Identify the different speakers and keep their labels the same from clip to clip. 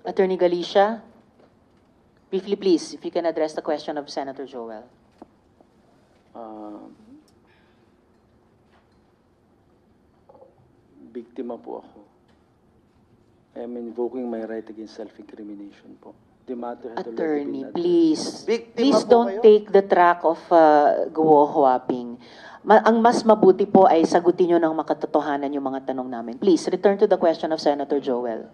Speaker 1: Attorney Galicia, briefly please, if you can address the question of Senator Joel.
Speaker 2: Biktima po ako. I am invoking my right against self-incrimination po. The matter has already
Speaker 1: Attorney,
Speaker 2: been addressed.
Speaker 1: please.
Speaker 3: Biktima
Speaker 1: Please
Speaker 3: po
Speaker 1: don't
Speaker 3: kayo?
Speaker 1: take the track of guwo-huwaping. Ang mas mabuti po ay sagutin nyo ng makatotohanan yung mga tanong namin. Please, return to the question of Senator Joel.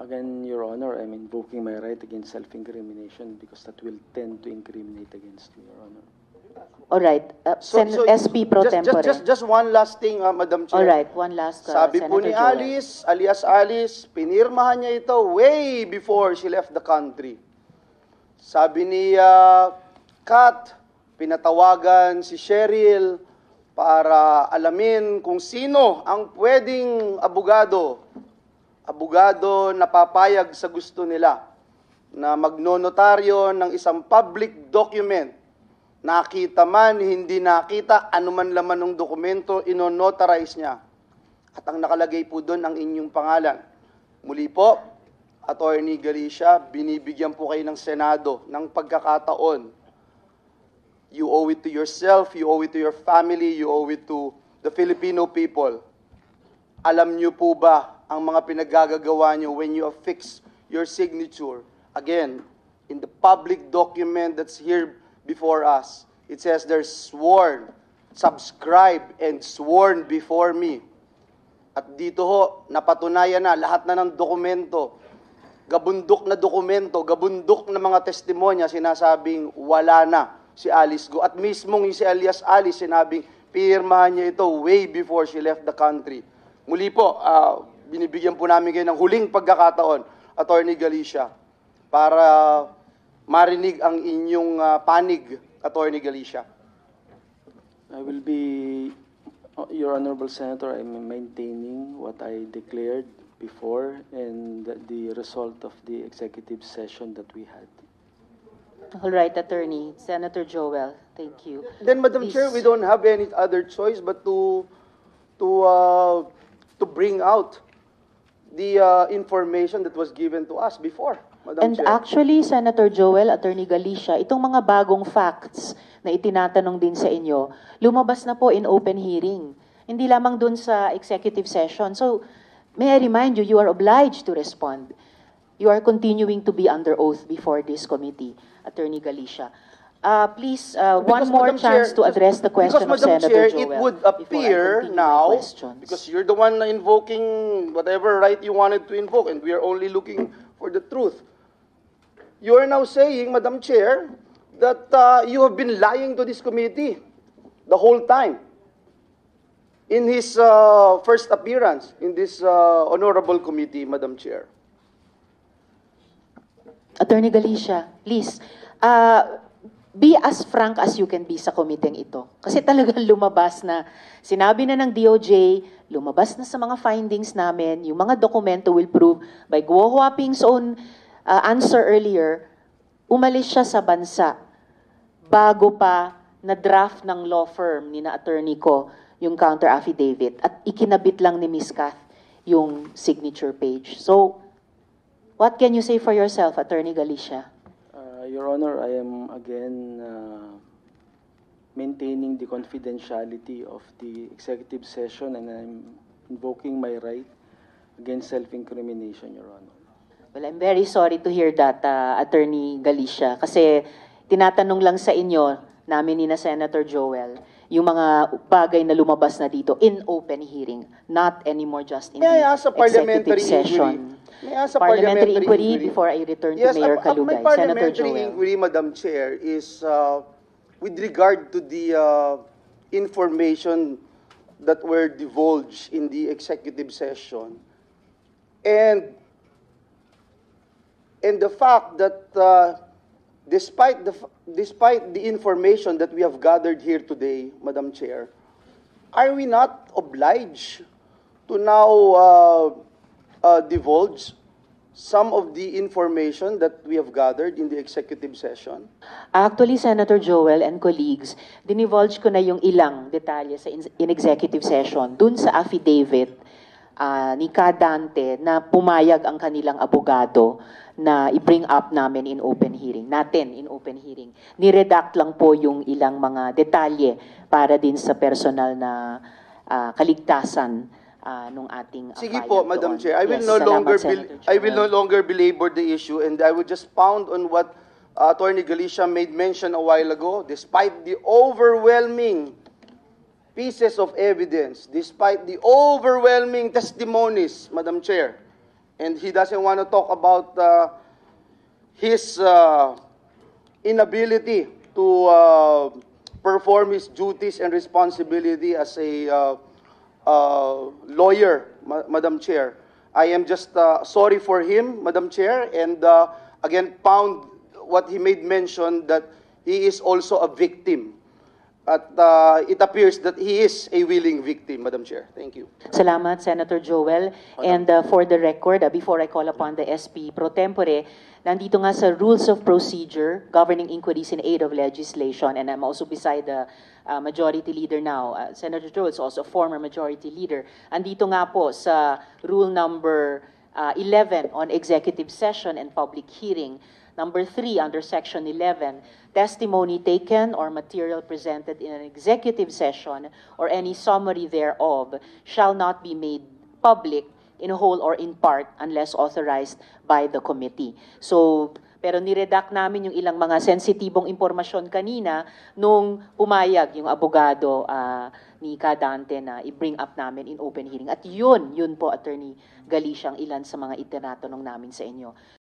Speaker 2: Again, Your Honor, I'm invoking my right against self-incrimination because that will tend to incriminate against me, Your Honor.
Speaker 1: All right. SP pro tempore.
Speaker 3: Just one last thing, Madam Chair.
Speaker 1: All right, one last,
Speaker 3: Sabi
Speaker 1: Senator
Speaker 3: po ni
Speaker 1: Joel.
Speaker 3: Alice, alias Alice, pinirmahan niya ito way before she left the country. Sabi ni Kat, pinatawagan si Cheryl para alamin kung sino ang pwedeng abogado na papayag sa gusto nila na magnonotaryo ng isang public document. Nakita man, hindi nakita, anuman laman ng dokumento, inonotarize niya. At ang nakalagay po doon ang inyong pangalan. Muli po, Attorney Galicia, binibigyan po kayo ng Senado ng pagkakataon. You owe it to yourself, you owe it to your family, you owe it to the Filipino people. Alam niyo po ba ang mga pinaggagawa niyo when you affix your signature? Again, in the public document that's here before us, it says there's sworn, subscribed, and sworn before me. At dito ho, napatunayan na lahat na ng dokumento, gabundok na dokumento, gabundok na mga testimonya, sinasabing wala na si Alice Go. At mismong si alias Alice, sinabing pirmahan niya ito way before she left the country. Muli po, binibigyan po namin kayo ng huling pagkakataon, Attorney Galicia, para marinig ang inyong panig, Attorney Galicia.
Speaker 2: I will be, Your Honorable Senator, I'm maintaining what I declared before and the result of the executive session that we had.
Speaker 1: All right, Attorney. Senator Joel, thank you.
Speaker 3: Then, Madam
Speaker 1: Please.
Speaker 3: Chair, we don't have any other choice but to bring out the information that was given to us before, Madam
Speaker 1: And
Speaker 3: Chair.
Speaker 1: actually, Senator Joel, Attorney Galicia, itong mga bagong facts na itinatanong din sa inyo, lumabas na po in open hearing. Hindi lamang dun sa executive session. So, may I remind you, you are obliged to respond. You are continuing to be under oath before this committee, Attorney Galicia. Please, one
Speaker 3: Because,
Speaker 1: more
Speaker 3: Madam
Speaker 1: chance
Speaker 3: Chair,
Speaker 1: to address the question of
Speaker 3: Madam
Speaker 1: Senator
Speaker 3: Chair,
Speaker 1: Joel.
Speaker 3: it would
Speaker 1: before I
Speaker 3: appear
Speaker 1: continue my
Speaker 3: now,
Speaker 1: questions.
Speaker 3: because you're the one invoking whatever right you wanted to invoke, and we are only looking for the truth. You are now saying, Madam Chair, that you have been lying to this committee the whole time. In his first appearance in this honorable committee, Madam Chair.
Speaker 1: Attorney Galicia, please, be as frank as you can be sa komiteng ito. Kasi talagang lumabas na, sinabi na ng DOJ, lumabas na sa mga findings namin, yung mga dokumento will prove by Guo Huaping's own answer earlier, umalis siya sa bansa bago pa na draft ng law firm ni na attorney ko yung counter affidavit at ikinabit lang ni Ms. Kath yung signature page. So, what can you say for yourself, Attorney Galicia?
Speaker 2: Your Honor, I am again maintaining the confidentiality of the executive session and I'm invoking my right against self-incrimination, Your Honor.
Speaker 1: Well, I'm very sorry to hear that, Attorney Galicia, kasi tinatanong lang sa inyo, namin ni na Senator Joel, yung mga bagay na lumabas na dito in open hearing, not anymore just in
Speaker 3: May I
Speaker 1: the
Speaker 3: ask a parliamentary
Speaker 1: executive session.
Speaker 3: inquiry? May I ask a
Speaker 1: Parliamentary inquiry before I return to Mayor
Speaker 3: my
Speaker 1: Kalugay. Senator
Speaker 3: parliamentary
Speaker 1: Joel.
Speaker 3: inquiry, Madam Chair, is with regard to the information that were divulged in the executive session, and the fact that despite the information that we have gathered here today, Madam Chair, are we not obliged to now divulge some of the information that we have gathered in the executive session?
Speaker 1: Actually, Senator Joel and colleagues, dinivulge ko na yung ilang detalye sa in executive session dun sa affidavit ni Kadante na pumayag ang kanilang abogado na i-bring up namin in open hearing, Niredact lang po yung ilang mga detalye para din sa personal na kaligtasan nung ating
Speaker 3: Sige
Speaker 1: file
Speaker 3: po, Madam
Speaker 1: doon.
Speaker 3: Chair. I will
Speaker 1: Yes,
Speaker 3: no
Speaker 1: salamat,
Speaker 3: longer
Speaker 1: Senator
Speaker 3: I will no
Speaker 1: Joel.
Speaker 3: longer belabor the issue, and I would just pound on what Attorney Galicia made mention a while ago. Despite the overwhelming pieces of evidence, despite the overwhelming testimonies, Madam Chair, and he doesn't want to talk about his inability to perform his duties and responsibility as a lawyer, Madam Chair. I am just sorry for him, Madam Chair, and again pound what he made mention that he is also a victim. At it appears that he is a willing victim, Madam Chair. Thank you.
Speaker 1: Salamat, Senator Joel. And for the record, before I call upon the SP pro tempore, nandito nga sa Rules of Procedure governing inquiries in aid of legislation, and I'm also beside the Majority Leader now. Senator Joel is also a former Majority Leader. Andito nga po sa Rule number 11 on executive session and public hearing. Number 3, under Section 11, testimony taken or material presented in an executive session or any summary thereof shall not be made public in whole or in part unless authorized by the committee. So, pero niredact namin yung ilang mga sensitibong impormasyon kanina nung pumayag yung abogado ni Kadante na i-bring up namin in open hearing. At yun po, Attorney Galicia, ang ilan sa mga itinatanong namin sa inyo.